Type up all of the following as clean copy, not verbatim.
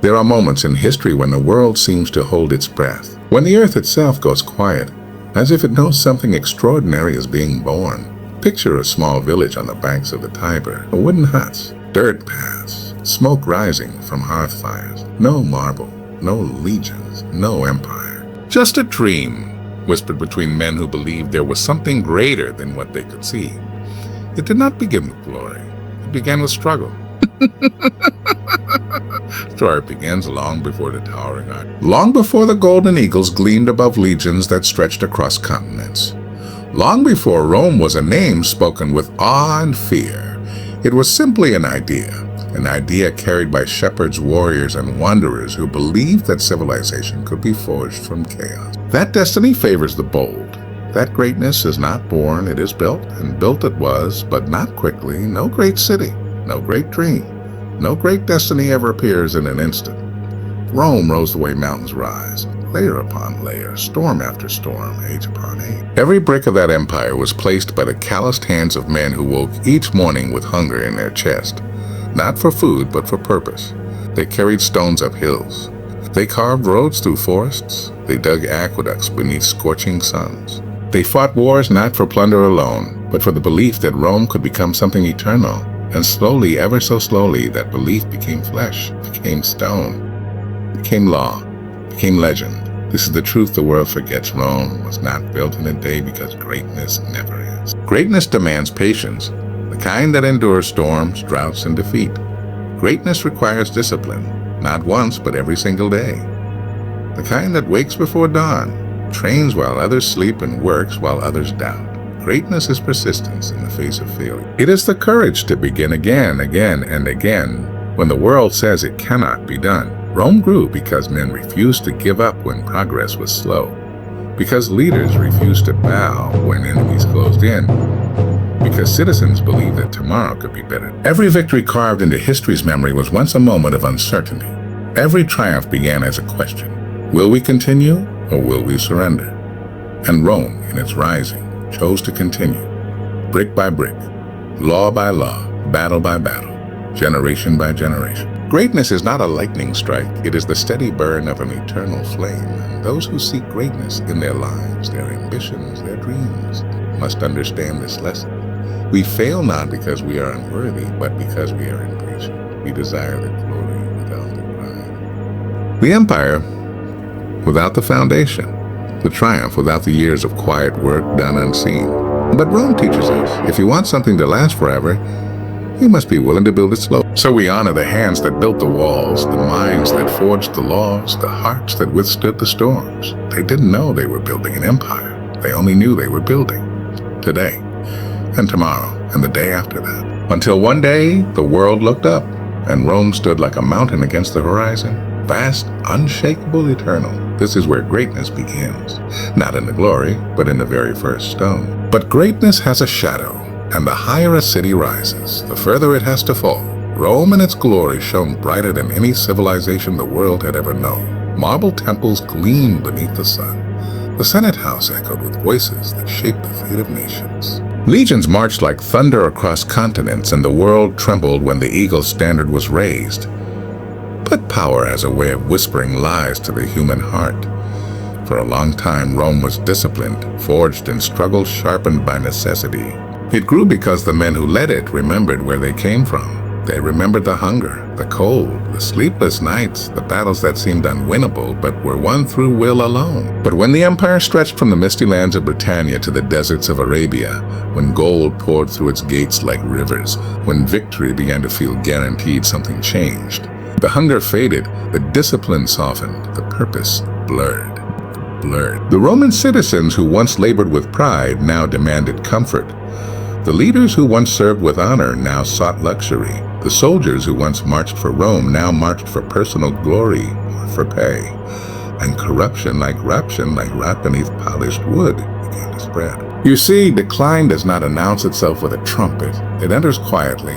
There are moments in history when the world seems to hold its breath, when the earth itself goes quiet, as if it knows something extraordinary is being born. Picture a small village on the banks of the Tiber, wooden huts, dirt paths, smoke rising from hearth fires. No marble, no legions, no empire. Just a dream, whispered between men who believed there was something greater than what they could see. It did not begin with glory. It began with struggle. Story begins long before the towering arch. Long before the golden eagles gleamed above legions that stretched across continents. Long before Rome was a name spoken with awe and fear. It was simply an idea carried by shepherds, warriors, and wanderers who believed that civilization could be forged from chaos. That destiny favors the bold. That greatness is not born, it is built, and built it was, but not quickly. No great city, no great dream, no great destiny ever appears in an instant. Rome rose the way mountains rise, layer upon layer, storm after storm, age upon age. Every brick of that empire was placed by the calloused hands of men who woke each morning with hunger in their chest, not for food, but for purpose. They carried stones up hills. They carved roads through forests. They dug aqueducts beneath scorching suns. They fought wars not for plunder alone, but for the belief that Rome could become something eternal. And slowly, ever so slowly, that belief became flesh, became stone, became law, became legend. This is the truth the world forgets. Rome was not built in a day because greatness never is. Greatness demands patience, the kind that endures storms, droughts, and defeat. Greatness requires discipline, not once, but every single day. The kind that wakes before dawn, trains while others sleep, and works while others doubt. Greatness is persistence in the face of failure. It is the courage to begin again, and again, when the world says it cannot be done. Rome grew because men refused to give up when progress was slow, because leaders refused to bow when enemies closed in, because citizens believed that tomorrow could be better. Every victory carved into history's memory was once a moment of uncertainty. Every triumph began as a question. Will we continue, or will we surrender? And Rome, in its rising, chose to continue, brick by brick, law by law, battle by battle, generation by generation. Greatness is not a lightning strike, it is the steady burn of an eternal flame. And those who seek greatness in their lives, their ambitions, their dreams, must understand this lesson. We fail not because we are unworthy, but because we are impatient. We desire the glory without the pride. The empire without the foundation. The triumph without the years of quiet work done unseen. But Rome teaches us, if you want something to last forever, you must be willing to build it slow. So we honor the hands that built the walls, the minds that forged the laws, the hearts that withstood the storms. They didn't know they were building an empire. They only knew they were building. Today, and tomorrow, and the day after that. Until one day, the world looked up, and Rome stood like a mountain against the horizon. Vast, unshakable, eternal. This is where greatness begins. Not in the glory, but in the very first stone. But greatness has a shadow, and the higher a city rises, the further it has to fall. Rome in its glory shone brighter than any civilization the world had ever known. Marble temples gleamed beneath the sun. The Senate House echoed with voices that shaped the fate of nations. Legions marched like thunder across continents, and the world trembled when the eagle's standard was raised. But power has a way of whispering lies to the human heart. For a long time, Rome was disciplined, forged in struggle, sharpened by necessity. It grew because the men who led it remembered where they came from. They remembered the hunger, the cold, the sleepless nights, the battles that seemed unwinnable but were won through will alone. But when the empire stretched from the misty lands of Britannia to the deserts of Arabia, when gold poured through its gates like rivers, when victory began to feel guaranteed, something changed. The hunger faded, the discipline softened, the purpose blurred. The Roman citizens who once labored with pride now demanded comfort. The leaders who once served with honor now sought luxury. The soldiers who once marched for Rome now marched for personal glory or for pay. And corruption like rot beneath polished wood began to spread. You see, decline does not announce itself with a trumpet. It enters quietly,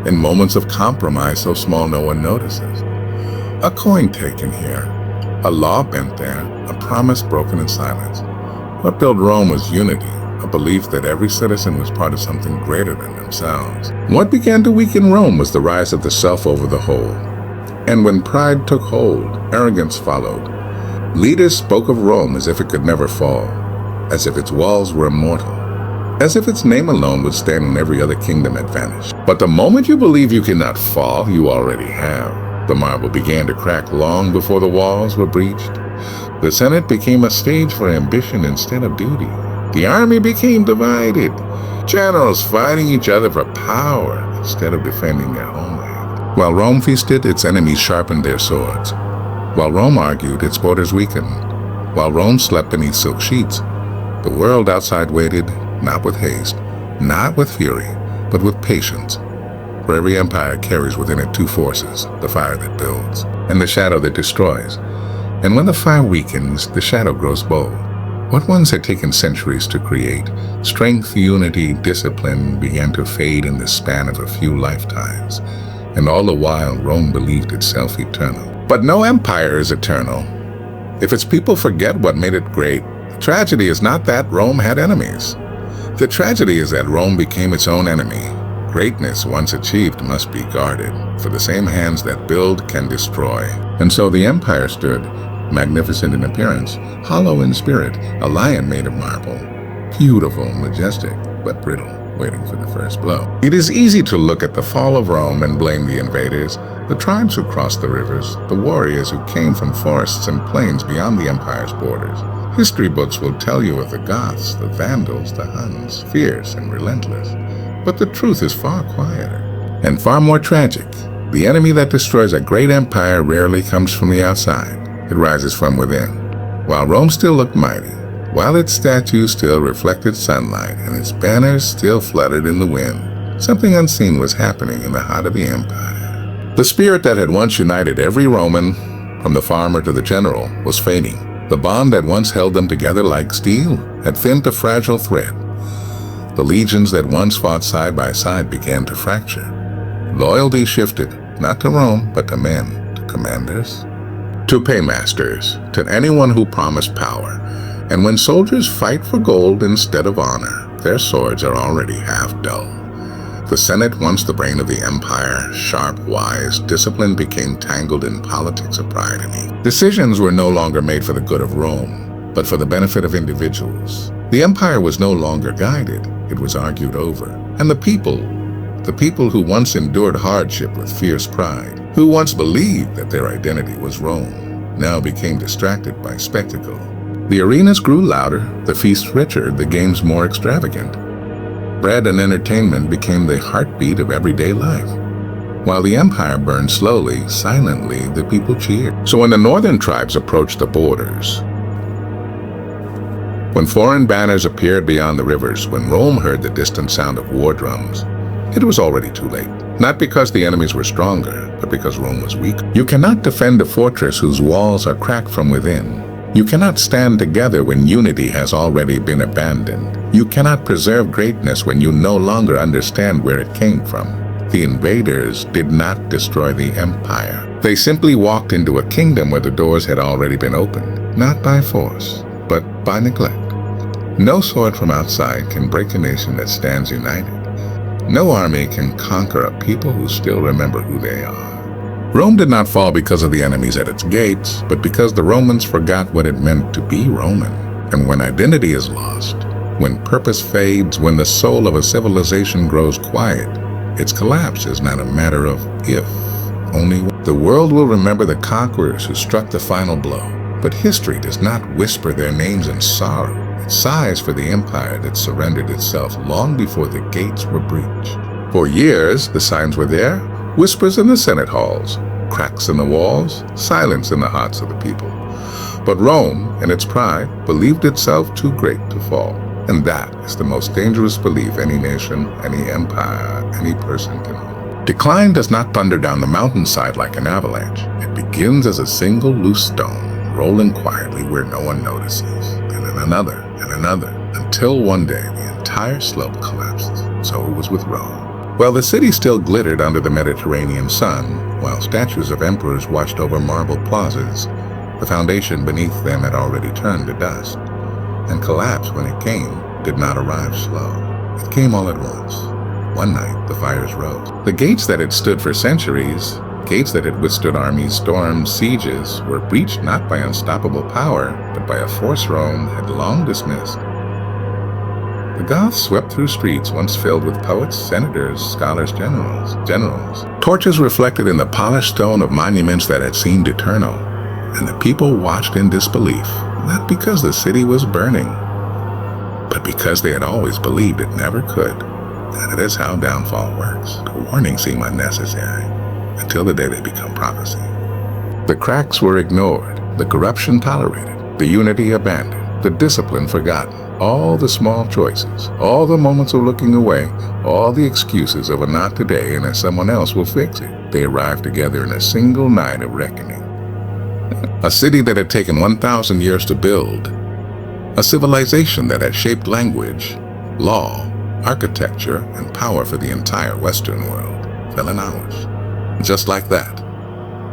in moments of compromise so small no one notices. A coin taken here, a law bent there, a promise broken in silence. What built Rome was unity, a belief that every citizen was part of something greater than themselves. What began to weaken Rome was the rise of the self over the whole. And when pride took hold, arrogance followed. Leaders spoke of Rome as if it could never fall, as if its walls were immortal, as if its name alone would stand when every other kingdom had vanished. But the moment you believe you cannot fall, you already have. The marble began to crack long before the walls were breached. The Senate became a stage for ambition instead of duty. The army became divided, generals fighting each other for power instead of defending their homeland. While Rome feasted, its enemies sharpened their swords. While Rome argued, its borders weakened. While Rome slept beneath silk sheets, the world outside waited, not with haste, not with fury, but with patience. For every empire carries within it two forces, the fire that builds and the shadow that destroys. And when the fire weakens, the shadow grows bold. What once had taken centuries to create, strength, unity, discipline, began to fade in the span of a few lifetimes. And all the while, Rome believed itself eternal. But no empire is eternal. If its people forget what made it great, the tragedy is not that Rome had enemies. The tragedy is that Rome became its own enemy. Greatness once achieved must be guarded, for the same hands that build can destroy. And so the empire stood, magnificent in appearance, hollow in spirit, a lion made of marble, beautiful, majestic, but brittle, waiting for the first blow. It is easy to look at the fall of Rome and blame the invaders, the tribes who crossed the rivers, the warriors who came from forests and plains beyond the empire's borders. History books will tell you of the Goths, the Vandals, the Huns, fierce and relentless. But the truth is far quieter and far more tragic. The enemy that destroys a great empire rarely comes from the outside. It rises from within. While Rome still looked mighty, while its statues still reflected sunlight and its banners still fluttered in the wind, something unseen was happening in the heart of the empire. The spirit that had once united every Roman, from the farmer to the general, was fading. The bond that once held them together like steel had thinned to fragile thread. The legions that once fought side by side began to fracture. Loyalty shifted, not to Rome, but to men, to commanders, to paymasters, to anyone who promised power. And when soldiers fight for gold instead of honor, their swords are already half dull. The Senate, once the brain of the empire, sharp, wise, discipline became tangled in politics of pride and ego. Decisions were no longer made for the good of Rome, but for the benefit of individuals. The empire was no longer guided, it was argued over. And the people who once endured hardship with fierce pride, who once believed that their identity was Rome, now became distracted by spectacle. The arenas grew louder, the feasts richer, the games more extravagant. Bread and entertainment became the heartbeat of everyday life. While the empire burned slowly, silently, the people cheered. So when the northern tribes approached the borders, when foreign banners appeared beyond the rivers, when Rome heard the distant sound of war drums, it was already too late. Not because the enemies were stronger, but because Rome was weak. You cannot defend a fortress whose walls are cracked from within. You cannot stand together when unity has already been abandoned. You cannot preserve greatness when you no longer understand where it came from. The invaders did not destroy the empire. They simply walked into a kingdom where the doors had already been opened, not by force, but by neglect. No sword from outside can break a nation that stands united. No army can conquer a people who still remember who they are. Rome did not fall because of the enemies at its gates, but because the Romans forgot what it meant to be Roman. And when identity is lost, when purpose fades, when the soul of a civilization grows quiet, its collapse is not a matter of if, only when. The world will remember the conquerors who struck the final blow, but history does not whisper their names in sorrow. It sighs for the empire that surrendered itself long before the gates were breached. For years, the signs were there, whispers in the Senate halls, cracks in the walls, silence in the hearts of the people. But Rome, in its pride, believed itself too great to fall. And that is the most dangerous belief any nation, any empire, any person can hold. Decline does not thunder down the mountainside like an avalanche. It begins as a single loose stone, rolling quietly where no one notices, and then another, and another, until one day the entire slope collapses. So it was with Rome. While the city still glittered under the Mediterranean sun, while statues of emperors watched over marble plazas, the foundation beneath them had already turned to dust. And collapse, when it came, did not arrive slow. It came all at once. One night, the fires rose. The gates that had stood for centuries, Gates that had withstood armies, storms, sieges, were breached not by unstoppable power, but by a force Rome had long dismissed. The Goths swept through streets once filled with poets, senators, scholars, generals. Torches reflected in the polished stone of monuments that had seemed eternal, and the people watched in disbelief, not because the city was burning, but because they had always believed it never could. And it is how downfall works. The warnings seem unnecessary until the day they become prophecy. The cracks were ignored, the corruption tolerated, the unity abandoned, the discipline forgotten. All the small choices, all the moments of looking away, all the excuses of a not today and that someone else will fix it. They arrived together in a single night of reckoning. A city that had taken 1,000 years to build, a civilization that had shaped language, law, architecture, and power for the entire Western world, fell in hours. Just like that.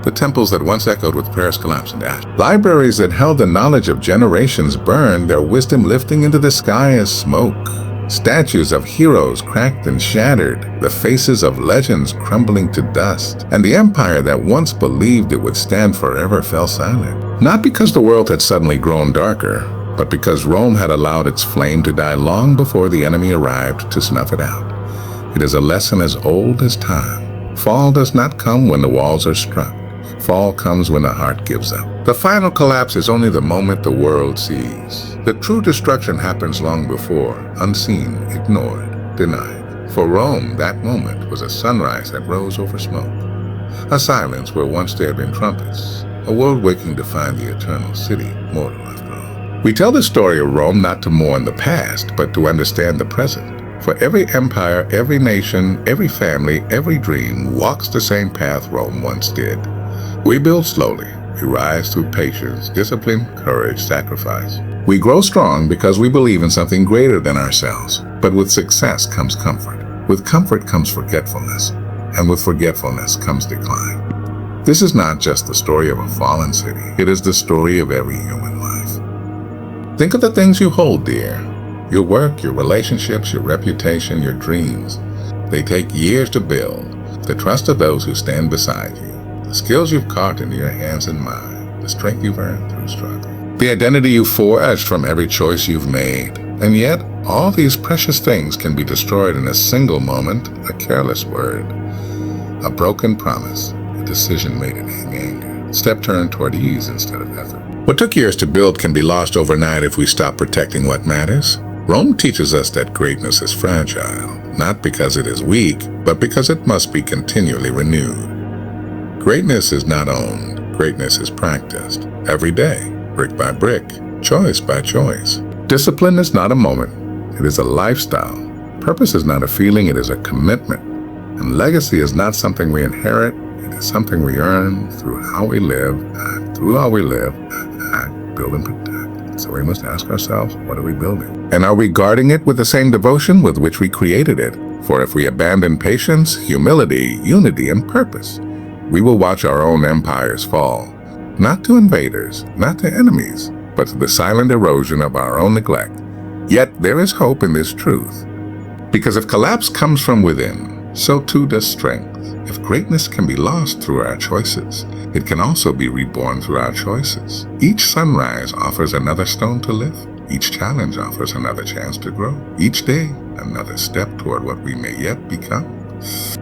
The temples that once echoed with prayers collapsed into ash. Libraries that held the knowledge of generations burned, their wisdom lifting into the sky as smoke. Statues of heroes cracked and shattered, the faces of legends crumbling to dust. And the empire that once believed it would stand forever fell silent. Not because the world had suddenly grown darker, but because Rome had allowed its flame to die long before the enemy arrived to snuff it out. It is a lesson as old as time. Fall does not come when the walls are struck. Fall comes when the heart gives up. The final collapse is only the moment the world sees. The true destruction happens long before, unseen, ignored, denied. For Rome, that moment was a sunrise that rose over smoke. A silence where once there had been trumpets. A world waking to find the eternal city, mortal after all. We tell the story of Rome not to mourn the past, but to understand the present. For every empire, every nation, every family, every dream walks the same path Rome once did. We build slowly. We rise through patience, discipline, courage, sacrifice. We grow strong because we believe in something greater than ourselves. But with success comes comfort. With comfort comes forgetfulness. And with forgetfulness comes decline. This is not just the story of a fallen city. It is the story of every human life. Think of the things you hold dear. Your work, your relationships, your reputation, your dreams. They take years to build. The trust of those who stand beside you. The skills you've caught into your hands and mind, the strength you've earned through struggle, the identity you've forged from every choice you've made. And yet, all these precious things can be destroyed in a single moment, a careless word, a broken promise, a decision made in anger, a step turned toward ease instead of effort. What took years to build can be lost overnight if we stop protecting what matters. Rome teaches us that greatness is fragile, not because it is weak, but because it must be continually renewed. Greatness is not owned. Greatness is practiced. Every day, brick by brick, choice by choice. Discipline is not a moment. It is a lifestyle. Purpose is not a feeling. It is a commitment. And legacy is not something we inherit. It is something we earn through how we live, build and protect. So we must ask ourselves, what are we building? And are we guarding it with the same devotion with which we created it? For if we abandon patience, humility, unity, and purpose, we will watch our own empires fall, not to invaders, not to enemies, but to the silent erosion of our own neglect. Yet there is hope in this truth. Because if collapse comes from within, so too does strength. If greatness can be lost through our choices, it can also be reborn through our choices. Each sunrise offers another stone to lift. Each challenge offers another chance to grow. Each day, another step toward what we may yet become.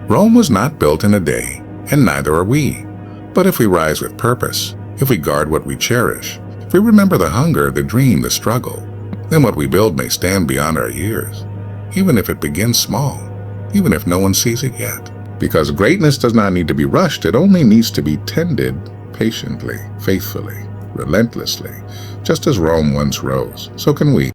Rome was not built in a day, and neither are we. But if we rise with purpose, if we guard what we cherish, if we remember the hunger, the dream, the struggle, then what we build may stand beyond our years, even if it begins small, even if no one sees it yet. Because greatness does not need to be rushed, it only needs to be tended patiently, faithfully, relentlessly. Just as Rome once rose, so can we.